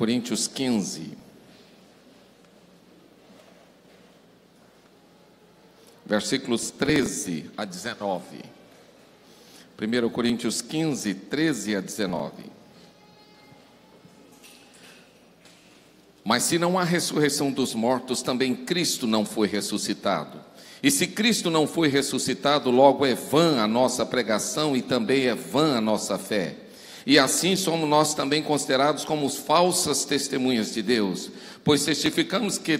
Coríntios 15, versículos 13 a 19. 1 Coríntios 15, 13 a 19. Mas se não há ressurreição dos mortos, também Cristo não foi ressuscitado. E se Cristo não foi ressuscitado, logo é vã a nossa pregação e também é vã a nossa fé. E assim somos nós também considerados como falsas testemunhas de Deus, pois testificamos que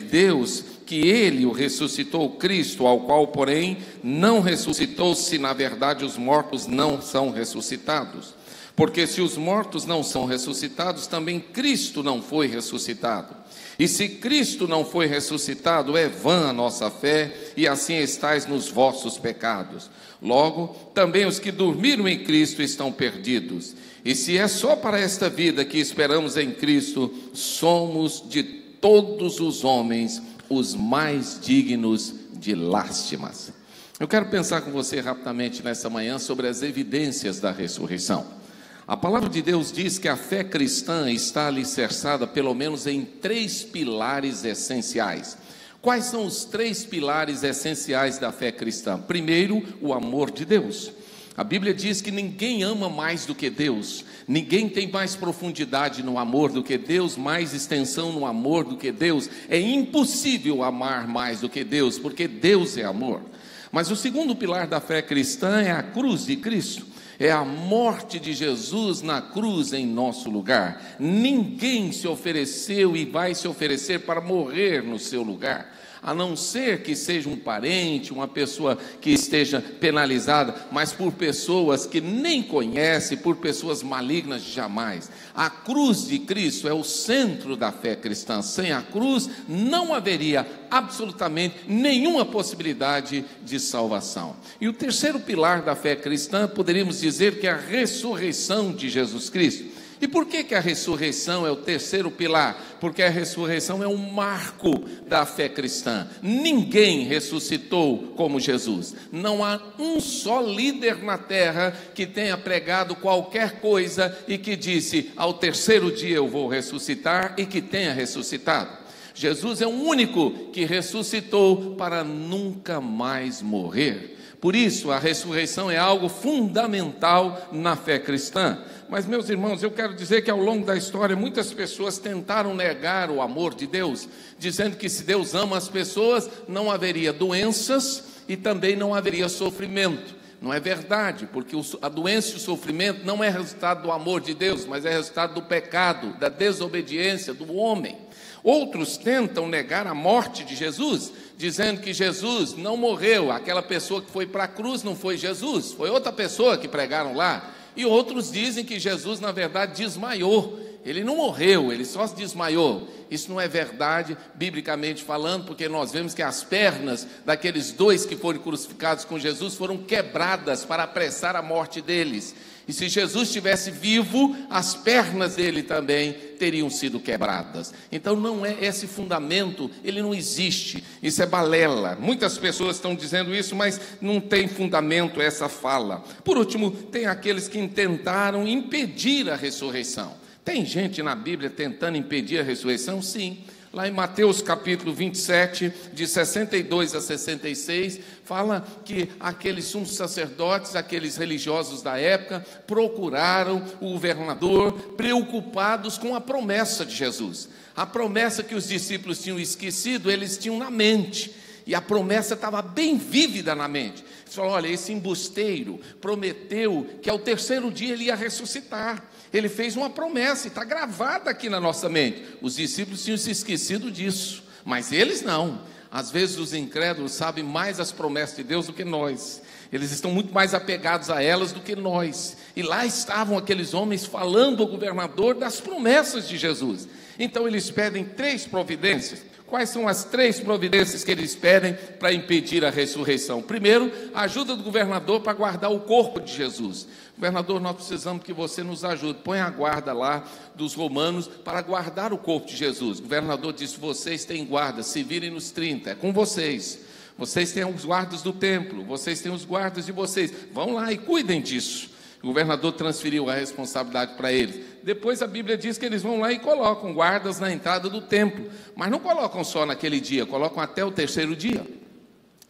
Ele o ressuscitou, Cristo, ao qual, porém, não ressuscitou, se na verdade os mortos não são ressuscitados. Porque se os mortos não são ressuscitados, também Cristo não foi ressuscitado. E se Cristo não foi ressuscitado, é vã a nossa fé, e assim estáis nos vossos pecados. Logo, também os que dormiram em Cristo estão perdidos. E se é só para esta vida que esperamos em Cristo, somos de todos os homens os mais dignos de lástimas. Eu quero pensar com você rapidamente nessa manhã sobre as evidências da ressurreição. A palavra de Deus diz que a fé cristã está alicerçada pelo menos em 3 pilares essenciais. Quais são os 3 pilares essenciais da fé cristã? Primeiro, o amor de Deus. A Bíblia diz que ninguém ama mais do que Deus, ninguém tem mais profundidade no amor do que Deus, mais extensão no amor do que Deus. É impossível amar mais do que Deus, porque Deus é amor. Mas o segundo pilar da fé cristã é a cruz de Cristo, é a morte de Jesus na cruz em nosso lugar. Ninguém se ofereceu e vai se oferecer para morrer no seu lugar, a não ser que seja um parente, uma pessoa que esteja penalizada, mas por pessoas que nem conhece, por pessoas malignas, jamais. A cruz de Cristo é o centro da fé cristã. Sem a cruz não haveria absolutamente nenhuma possibilidade de salvação. E o terceiro pilar da fé cristã, poderíamos dizer que é a ressurreição de Jesus Cristo. E por que a ressurreição é o terceiro pilar? Porque a ressurreição é um marco da fé cristã. Ninguém ressuscitou como Jesus. Não há um só líder na terra que tenha pregado qualquer coisa e que disse, ao terceiro dia eu vou ressuscitar, e que tenha ressuscitado. Jesus é o único que ressuscitou para nunca mais morrer. Por isso, a ressurreição é algo fundamental na fé cristã. Mas, meus irmãos, eu quero dizer que ao longo da história, muitas pessoas tentaram negar o amor de Deus, dizendo que se Deus ama as pessoas, não haveria doenças e também não haveria sofrimento. Não é verdade, porque a doença e o sofrimento não é resultado do amor de Deus, mas é resultado do pecado, da desobediência do homem. Outros tentam negar a morte de Jesus, dizendo que Jesus não morreu, aquela pessoa que foi para a cruz não foi Jesus, foi outra pessoa que pregaram lá. E outros dizem que Jesus, na verdade, desmaiou. Ele não morreu, ele só se desmaiou. Isso não é verdade, biblicamente falando, porque nós vemos que as pernas daqueles 2 que foram crucificados com Jesus foram quebradas para apressar a morte deles. E se Jesus estivesse vivo, as pernas dele também teriam sido quebradas. Então não é esse fundamento, ele não existe. Isso é balela. Muitas pessoas estão dizendo isso, mas não tem fundamento essa fala. Por último, tem aqueles que tentaram impedir a ressurreição. Tem gente na Bíblia tentando impedir a ressurreição? Sim. Lá em Mateus capítulo 27, de 62 a 66, fala que aqueles sumos sacerdotes, aqueles religiosos da época, procuraram o governador, preocupados com a promessa de Jesus. A promessa que os discípulos tinham esquecido, eles tinham na mente. E a promessa estava bem vívida na mente. Eles falaram, olha, esse embusteiro prometeu que ao terceiro dia ele ia ressuscitar. Ele fez uma promessa e está gravada aqui na nossa mente. Os discípulos tinham se esquecido disso, mas eles não. Às vezes os incrédulos sabem mais as promessas de Deus do que nós. Eles estão muito mais apegados a elas do que nós. E lá estavam aqueles homens falando ao governador das promessas de Jesus. Então eles pedem 3 providências. Quais são as 3 providências que eles pedem para impedir a ressurreição? Primeiro, a ajuda do governador para guardar o corpo de Jesus. Governador, nós precisamos que você nos ajude. Põe a guarda lá dos romanos para guardar o corpo de Jesus. O governador disse, vocês têm guarda, se virem nos 30, é com vocês. Vocês têm os guardas do templo, vocês têm os guardas de vocês. Vão lá e cuidem disso. O governador transferiu a responsabilidade para eles. Depois a Bíblia diz que eles vão lá e colocam guardas na entrada do templo. Mas não colocam só naquele dia, colocam até o terceiro dia.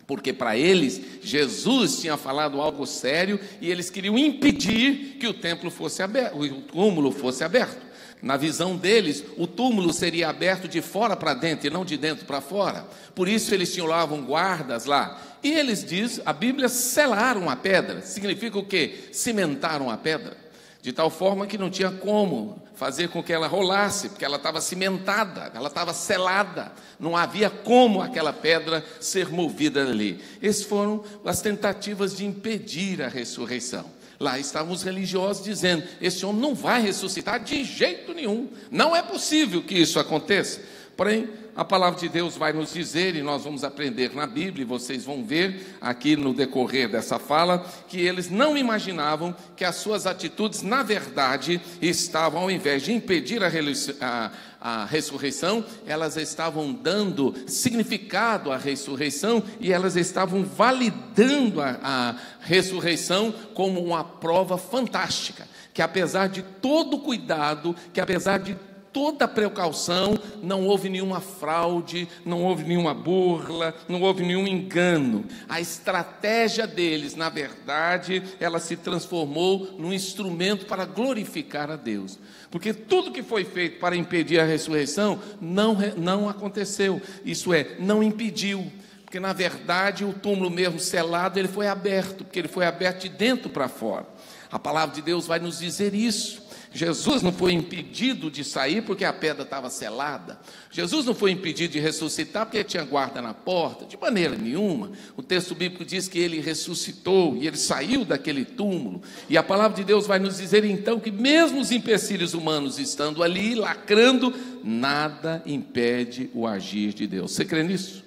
Porque para eles, Jesus tinha falado algo sério e eles queriam impedir que o templo fosse aberto, o túmulo fosse aberto. Na visão deles, o túmulo seria aberto de fora para dentro e não de dentro para fora. Por isso eles tinham lá guardas lá. E eles diz, a Bíblia, selaram a pedra. Significa o quê? Cimentaram a pedra. De tal forma que não tinha como fazer com que ela rolasse, porque ela estava cimentada, ela estava selada. Não havia como aquela pedra ser movida ali. Essas foram as tentativas de impedir a ressurreição. Lá estavam os religiosos dizendo, esse homem não vai ressuscitar de jeito nenhum. Não é possível que isso aconteça. Porém, a palavra de Deus vai nos dizer, e nós vamos aprender na Bíblia, e vocês vão ver aqui no decorrer dessa fala, que eles não imaginavam que as suas atitudes, na verdade, estavam, ao invés de impedir a ressurreição, elas estavam dando significado à ressurreição, e elas estavam validando a ressurreição como uma prova fantástica, que apesar de todo o cuidado, que apesar de toda a precaução, não houve nenhuma fraude, não houve nenhuma burla, não houve nenhum engano. A estratégia deles, na verdade, ela se transformou num instrumento para glorificar a Deus. Porque tudo que foi feito para impedir a ressurreição não aconteceu. Isso é, não impediu. Porque, na verdade, o túmulo mesmo selado, ele foi aberto, porque ele foi aberto de dentro para fora. A palavra de Deus vai nos dizer isso. Jesus não foi impedido de sair porque a pedra estava selada. Jesus não foi impedido de ressuscitar porque tinha guarda na porta, de maneira nenhuma. O texto bíblico diz que ele ressuscitou e ele saiu daquele túmulo. E a palavra de Deus vai nos dizer então que mesmo os empecilhos humanos estando ali, lacrando, nada impede o agir de Deus. Você crê nisso?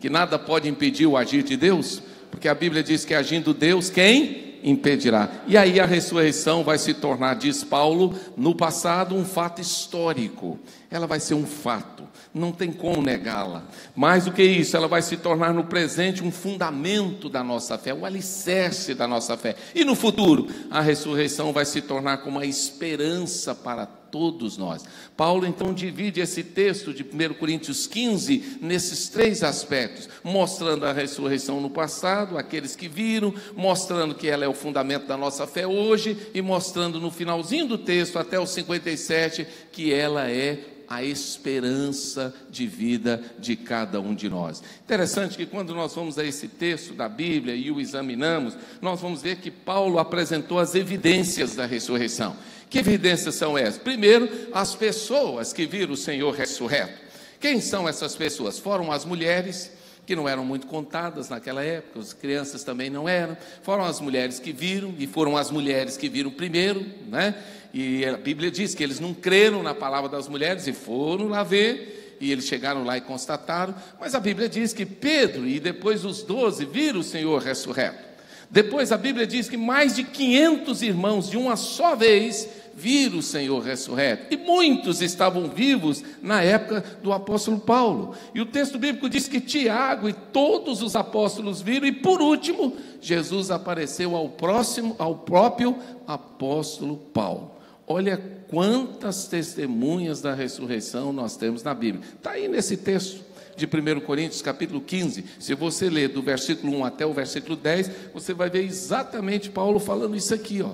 Que nada pode impedir o agir de Deus? Porque a Bíblia diz que agindo Deus, quem impedirá? E aí a ressurreição vai se tornar, diz Paulo, no passado um fato histórico. Ela vai ser um fato, não tem como negá-la. Mais do que isso, ela vai se tornar no presente um fundamento da nossa fé, o alicerce da nossa fé. E no futuro, a ressurreição vai se tornar como a esperança para todos nós. Paulo então divide esse texto de 1 Coríntios 15 nesses três aspectos, mostrando a ressurreição no passado, aqueles que viram, mostrando que ela é o fundamento da nossa fé hoje, e mostrando no finalzinho do texto, até o 57, que ela é a esperança de vida de cada um de nós. Interessante que quando nós vamos a esse texto da Bíblia e o examinamos, nós vamos ver que Paulo apresentou as evidências da ressurreição. Que evidências são essas? Primeiro, as pessoas que viram o Senhor ressurreto. Quem são essas pessoas? Foram as mulheres, que não eram muito contadas naquela época, as crianças também não eram. Foram as mulheres que viram, e foram as mulheres que viram primeiro, né? E a Bíblia diz que eles não creram na palavra das mulheres e foram lá ver, e eles chegaram lá e constataram. Mas a Bíblia diz que Pedro e depois os 12 viram o Senhor ressurreto. Depois a Bíblia diz que mais de 500 irmãos de uma só vez viram o Senhor ressurreto, e muitos estavam vivos na época do apóstolo Paulo. E o texto bíblico diz que Tiago e todos os apóstolos viram, e por último, Jesus apareceu ao próprio apóstolo Paulo. Olha quantas testemunhas da ressurreição nós temos na Bíblia. Está aí nesse texto de 1 Coríntios capítulo 15, se você ler do versículo 1 até o versículo 10, você vai ver exatamente Paulo falando isso aqui, ó.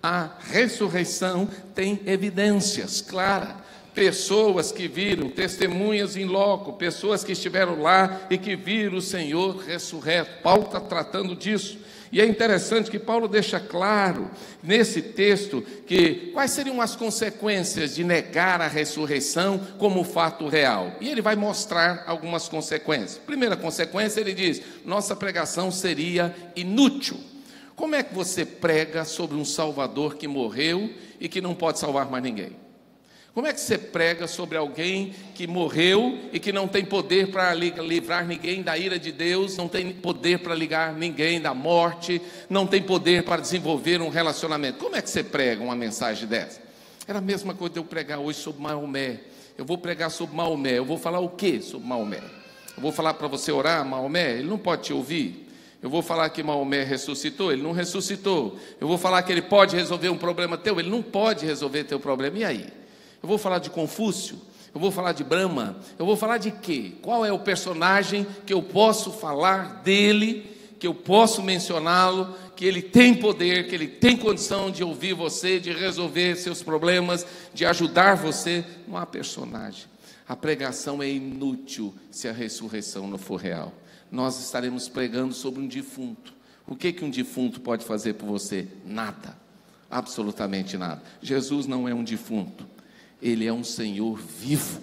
A ressurreição tem evidências claras, pessoas que viram, testemunhas em loco, pessoas que estiveram lá e que viram o Senhor ressurreto. Paulo está tratando disso. E é interessante que Paulo deixa claro nesse texto que quais seriam as consequências de negar a ressurreição como fato real. E ele vai mostrar algumas consequências. Primeira consequência, ele diz: nossa pregação seria inútil. Como é que você prega sobre um Salvador que morreu e que não pode salvar mais ninguém? Como é que você prega sobre alguém que morreu e que não tem poder para livrar ninguém da ira de Deus, não tem poder para livrar ninguém da morte, não tem poder para desenvolver um relacionamento? Como é que você prega uma mensagem dessa? Era a mesma coisa de eu pregar hoje sobre Maomé. Eu vou pregar sobre Maomé. Eu vou falar o quê sobre Maomé? Eu vou falar para você orar, Maomé? Ele não pode te ouvir. Eu vou falar que Maomé ressuscitou? Ele não ressuscitou. Eu vou falar que ele pode resolver um problema teu? Ele não pode resolver teu problema. E aí? Eu vou falar de Confúcio? Eu vou falar de Brahma? Eu vou falar de quê? Qual é o personagem que eu posso falar dele, que eu posso mencioná-lo, que ele tem poder, que ele tem condição de ouvir você, de resolver seus problemas, de ajudar você? Não há personagem. A pregação é inútil se a ressurreição não for real. Nós estaremos pregando sobre um defunto. O que um defunto pode fazer por você? Nada, absolutamente nada. Jesus não é um defunto, ele é um Senhor vivo.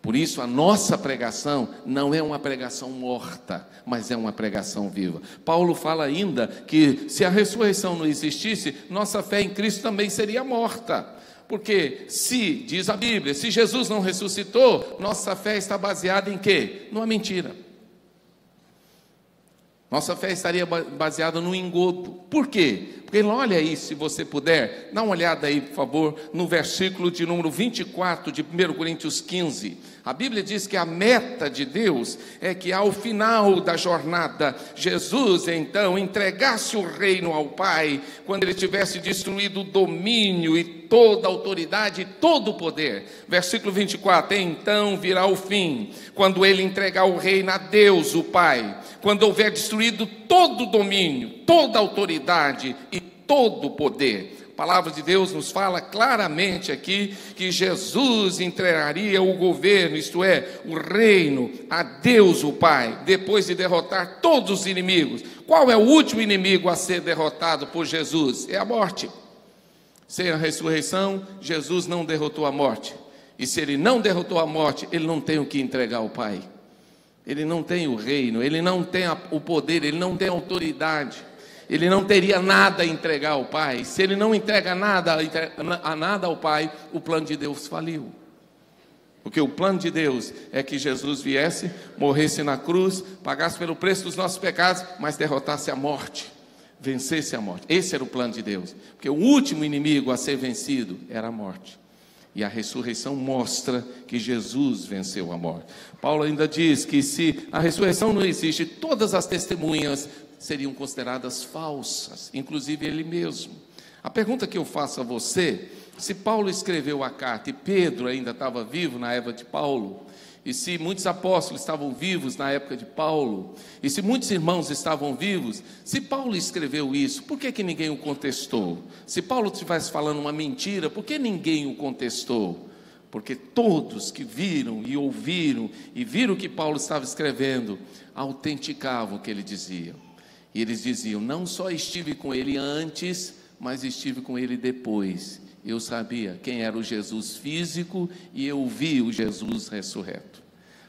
Por isso a nossa pregação não é uma pregação morta, mas é uma pregação viva. Paulo fala ainda que se a ressurreição não existisse, nossa fé em Cristo também seria morta. Porque diz a Bíblia, se Jesus não ressuscitou, nossa fé está baseada em quê? Numa mentira. Nossa fé estaria baseada no engodo. Por quê? Porque olha aí, se você puder, dá uma olhada aí, por favor, no versículo de número 24 de 1 Coríntios 15. A Bíblia diz que a meta de Deus é que ao final da jornada, Jesus então entregasse o reino ao Pai, quando ele tivesse destruído o domínio e toda a autoridade e todo o poder. Versículo 24, então virá o fim, quando ele entregar o reino a Deus, o Pai, quando houver destruído todo o domínio, toda a autoridade e todo o poder. A palavra de Deus nos fala claramente aqui que Jesus entregaria o governo, isto é, o reino, a Deus o Pai, depois de derrotar todos os inimigos. Qual é o último inimigo a ser derrotado por Jesus? É a morte. Sem a ressurreição, Jesus não derrotou a morte. E se ele não derrotou a morte, ele não tem o que entregar ao Pai. Ele não tem o reino, ele não tem o poder, ele não tem a autoridade. Ele não teria nada a entregar ao Pai. Se ele não entrega nada ao Pai, o plano de Deus faliu. Porque o plano de Deus é que Jesus viesse, morresse na cruz, pagasse pelo preço dos nossos pecados, mas derrotasse a morte, vencesse a morte. Esse era o plano de Deus. Porque o último inimigo a ser vencido era a morte. E a ressurreição mostra que Jesus venceu a morte. Paulo ainda diz que se a ressurreição não existe, todas as testemunhas seriam consideradas falsas, inclusive ele mesmo. A pergunta que eu faço a você, se Paulo escreveu a carta e Pedro ainda estava vivo na época de Paulo, e se muitos apóstolos estavam vivos na época de Paulo, e se muitos irmãos estavam vivos, se Paulo escreveu isso, por que ninguém o contestou? Se Paulo estivesse falando uma mentira, por que ninguém o contestou? Porque todos que viram e ouviram, e viram o que Paulo estava escrevendo, autenticavam o que ele dizia. E eles diziam, não só estive com ele antes, mas estive com ele depois. Eu sabia quem era o Jesus físico e eu vi o Jesus ressurreto.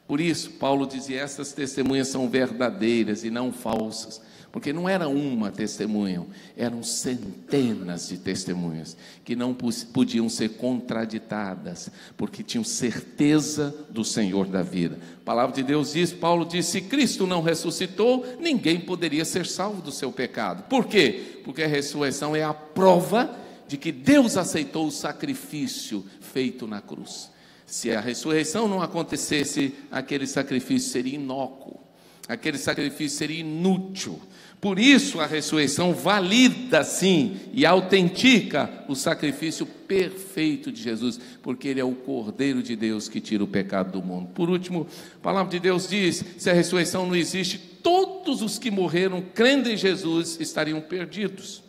Por isso, Paulo dizia, essas testemunhas são verdadeiras e não falsas. Porque não era uma testemunha, eram centenas de testemunhas que não podiam ser contraditadas, porque tinham certeza do Senhor da vida. A palavra de Deus diz, Paulo diz, se Cristo não ressuscitou, ninguém poderia ser salvo do seu pecado. Por quê? Porque a ressurreição é a prova de que Deus aceitou o sacrifício feito na cruz. Se a ressurreição não acontecesse, aquele sacrifício seria inócuo, aquele sacrifício seria inútil. Por isso a ressurreição valida sim e autentica o sacrifício perfeito de Jesus, porque ele é o Cordeiro de Deus que tira o pecado do mundo. Por último, a palavra de Deus diz, se a ressurreição não existe, todos os que morreram crendo em Jesus estariam perdidos.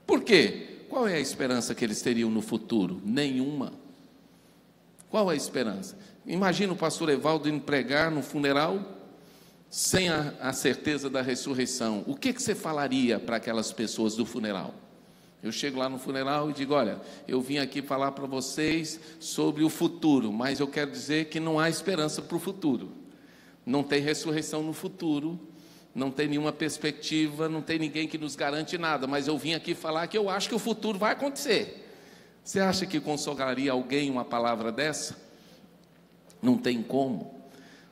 Por quê? Qual é a esperança que eles teriam no futuro? Nenhuma. Qual é a esperança? Imagina o pastor Evaldo indo pregar no funeral sem a certeza da ressurreição. O que você falaria para aquelas pessoas do funeral? Eu chego lá no funeral e digo, olha, eu vim aqui falar para vocês sobre o futuro, mas eu quero dizer que não há esperança para o futuro. Não tem ressurreição no futuro, não tem nenhuma perspectiva, não tem ninguém que nos garante nada, mas eu vim aqui falar que eu acho que o futuro vai acontecer. Você acha que consolaria alguém uma palavra dessa? Não tem como.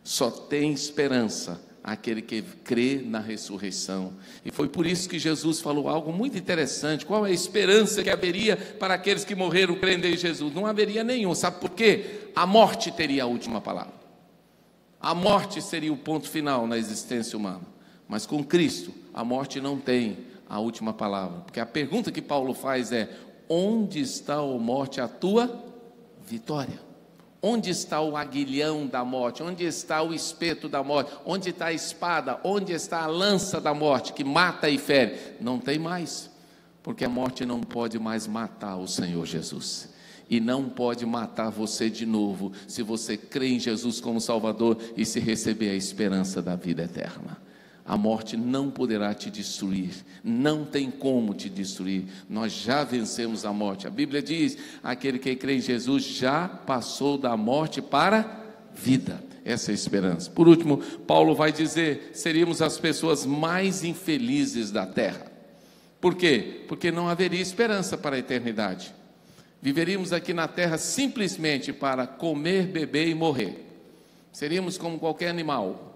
Só tem esperança aquele que crê na ressurreição. E foi por isso que Jesus falou algo muito interessante. Qual é a esperança que haveria para aqueles que morreram crendo em Jesus? Não haveria nenhum. Sabe por quê? A morte teria a última palavra. A morte seria o ponto final na existência humana. Mas com Cristo, a morte não tem a última palavra. Porque a pergunta que Paulo faz é: onde está, ó morte, a tua vitória? Onde está o aguilhão da morte? Onde está o espeto da morte? Onde está a espada? Onde está a lança da morte que mata e fere? Não tem mais, porque a morte não pode mais matar o Senhor Jesus. E não pode matar você de novo, se você crê em Jesus como Salvador e se receber a esperança da vida eterna. A morte não poderá te destruir, não tem como te destruir. Nós já vencemos a morte. A Bíblia diz: aquele que crê em Jesus já passou da morte para a vida. Essa é a esperança. Por último, Paulo vai dizer: seríamos as pessoas mais infelizes da terra. Por quê? Porque não haveria esperança para a eternidade. Viveríamos aqui na terra simplesmente para comer, beber e morrer. Seríamos como qualquer animal.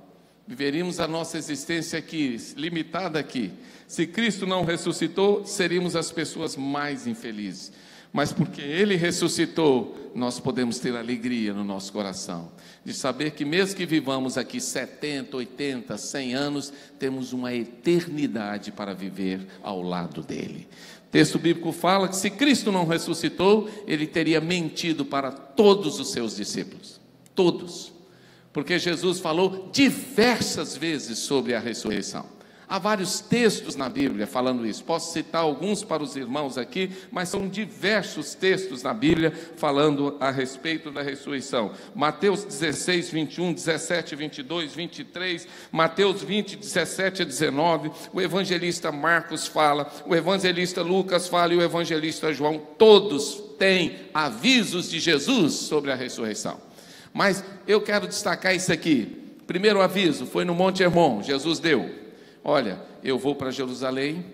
Viveríamos a nossa existência aqui, limitada aqui. Se Cristo não ressuscitou, seríamos as pessoas mais infelizes. Mas porque Ele ressuscitou, nós podemos ter alegria no nosso coração, de saber que mesmo que vivamos aqui 70, 80, 100 anos, temos uma eternidade para viver ao lado dEle. O texto bíblico fala que se Cristo não ressuscitou, Ele teria mentido para todos os seus discípulos. Todos. Porque Jesus falou diversas vezes sobre a ressurreição. Há vários textos na Bíblia falando isso. Posso citar alguns para os irmãos aqui, mas são diversos textos na Bíblia falando a respeito da ressurreição. Mateus 16, 21, 17, 22, 23, Mateus 20, 17 a 19, o evangelista Marcos fala, o evangelista Lucas fala e o evangelista João, todos têm avisos de Jesus sobre a ressurreição. Mas eu quero destacar isso aqui. Primeiro aviso foi no Monte Hermon, Jesus deu: olha, eu vou para Jerusalém,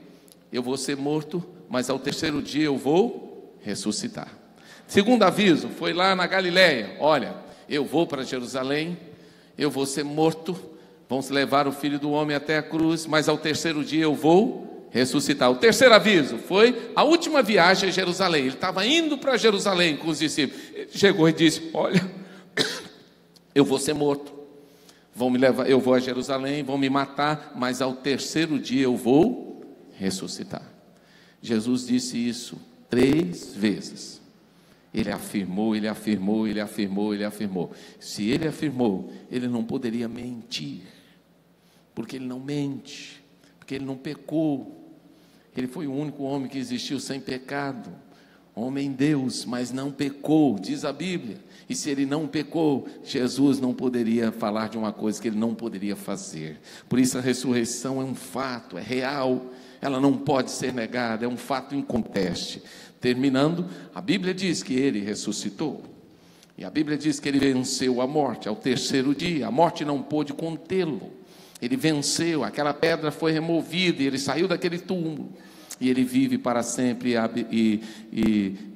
eu vou ser morto, mas ao terceiro dia eu vou ressuscitar. Segundo aviso foi lá na Galileia: olha, eu vou para Jerusalém, eu vou ser morto, vão levar o Filho do Homem até a cruz, mas ao terceiro dia eu vou ressuscitar. O terceiro aviso foi a última viagem a Jerusalém. Ele estava indo para Jerusalém com os discípulos. Ele chegou e disse: olha, eu vou ser morto, vão me levar, eu vou a Jerusalém, vão me matar, mas ao terceiro dia eu vou ressuscitar. Jesus disse isso 3 vezes. Ele afirmou, ele afirmou, ele afirmou, ele afirmou. Se ele afirmou, ele não poderia mentir, porque ele não mente, porque ele não pecou. Ele foi o único homem que existiu sem pecado. Homem Deus, mas não pecou, diz a Bíblia. E se ele não pecou, Jesus não poderia falar de uma coisa que ele não poderia fazer. Por isso a ressurreição é um fato, é real, ela não pode ser negada, é um fato inconteste. Terminando, a Bíblia diz que ele ressuscitou. E a Bíblia diz que ele venceu a morte ao terceiro dia. A morte não pôde contê-lo. Ele venceu, aquela pedra foi removida e ele saiu daquele túmulo. E ele vive para sempre e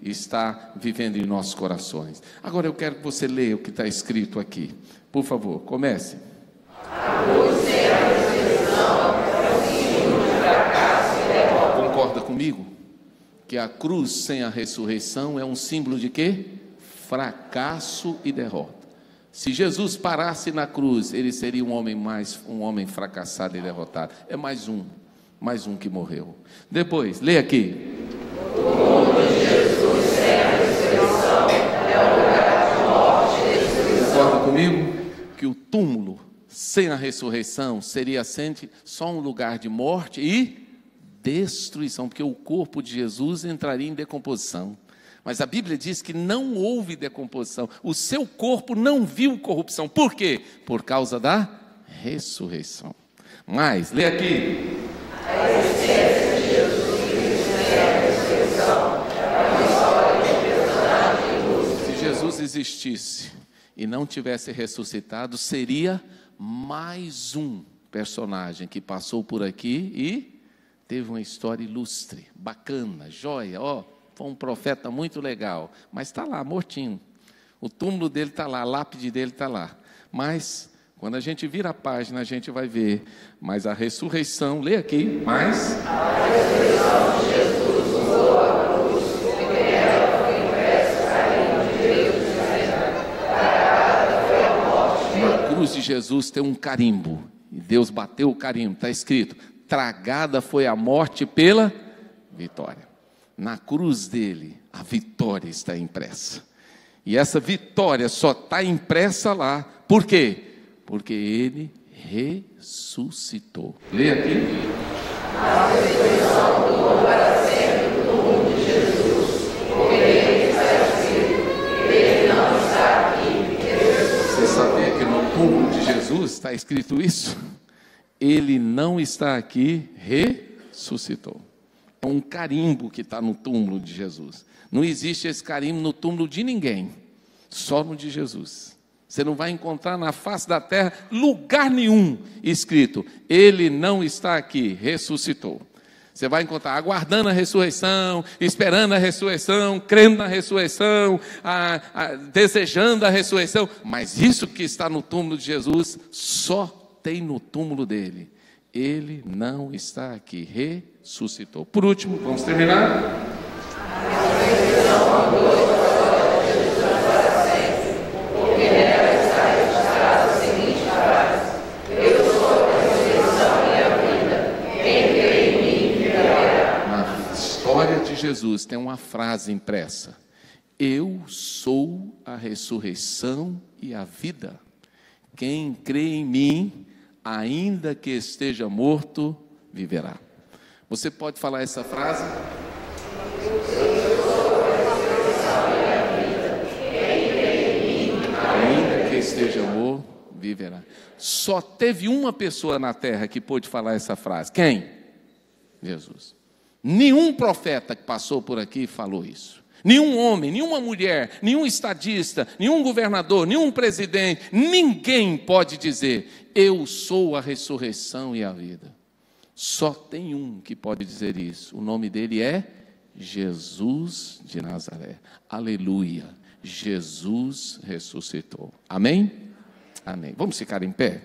está vivendo em nossos corações. Agora eu quero que você leia o que está escrito aqui. Por favor, comece. Concorda comigo? Que a cruz sem a ressurreição é um símbolo de quê? Fracasso e derrota. Se Jesus parasse na cruz, ele seria um homem fracassado e derrotado. É mais um que morreu. Depois, leia aqui. O túmulo de Jesus sem a ressurreição é um lugar de morte e destruição. Concorda comigo? Que o túmulo sem a ressurreição seria sempre só um lugar de morte e destruição, porque o corpo de Jesus entraria em decomposição. Mas a Bíblia diz que não houve decomposição. O seu corpo não viu corrupção. Por quê? Por causa da ressurreição. Mas, lê aqui. A existência de Jesus Cristo sem a ressurreição é uma história de personagem ilustre. Se Jesus existisse e não tivesse ressuscitado, seria mais um personagem que passou por aqui e teve uma história ilustre, bacana, joia, foi um profeta muito legal, mas está lá, mortinho. O túmulo dele está lá, a lápide dele está lá. Mas, quando a gente vira a página, a gente vai ver. Mas a ressurreição, lê aqui, mas... A ressurreição de Jesus usou a cruz, porque ela foi impressa carinho de Deus, foi a morte. A cruz de Jesus tem um carimbo, e Deus bateu o carimbo, está escrito, tragada foi a morte pela vitória. Na cruz dele, a vitória está impressa. E essa vitória só está impressa lá. Por quê? Porque ele ressuscitou. Lê aqui. A ressurreição do para sempre do mundo de Jesus, porque ele está escrito, ele não está aqui. Você sabia que no túmulo de Jesus está escrito isso? Ele não está aqui, ressuscitou. É um carimbo que está no túmulo de Jesus. Não existe esse carimbo no túmulo de ninguém, só no de Jesus. Você não vai encontrar na face da terra lugar nenhum escrito, ele não está aqui, ressuscitou. Você vai encontrar aguardando a ressurreição, esperando a ressurreição, crendo na ressurreição, desejando a ressurreição. Mas isso que está no túmulo de Jesus, só tem no túmulo dele. Ele não está aqui, ressuscitou. Por último, vamos terminar? Jesus tem uma frase impressa: eu sou a ressurreição e a vida. Quem crê em mim, ainda que esteja morto, viverá. Você pode falar essa frase? Eu sou a ressurreição e a vida. Quem crê em mim, ainda que esteja morto, viverá. Só teve uma pessoa na terra que pôde falar essa frase. Quem? Jesus. Nenhum profeta que passou por aqui falou isso. Nenhum homem, nenhuma mulher, nenhum estadista, nenhum governador, nenhum presidente, ninguém pode dizer, eu sou a ressurreição e a vida. Só tem um que pode dizer isso. O nome dele é Jesus de Nazaré. Aleluia. Jesus ressuscitou. Amém? Amém. Vamos ficar em pé?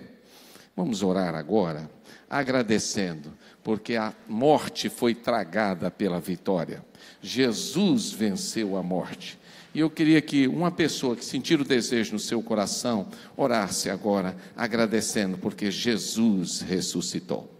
Vamos orar agora, agradecendo, porque a morte foi tragada pela vitória. Jesus venceu a morte. E eu queria que uma pessoa que sentir o desejo no seu coração, orasse agora, agradecendo, porque Jesus ressuscitou.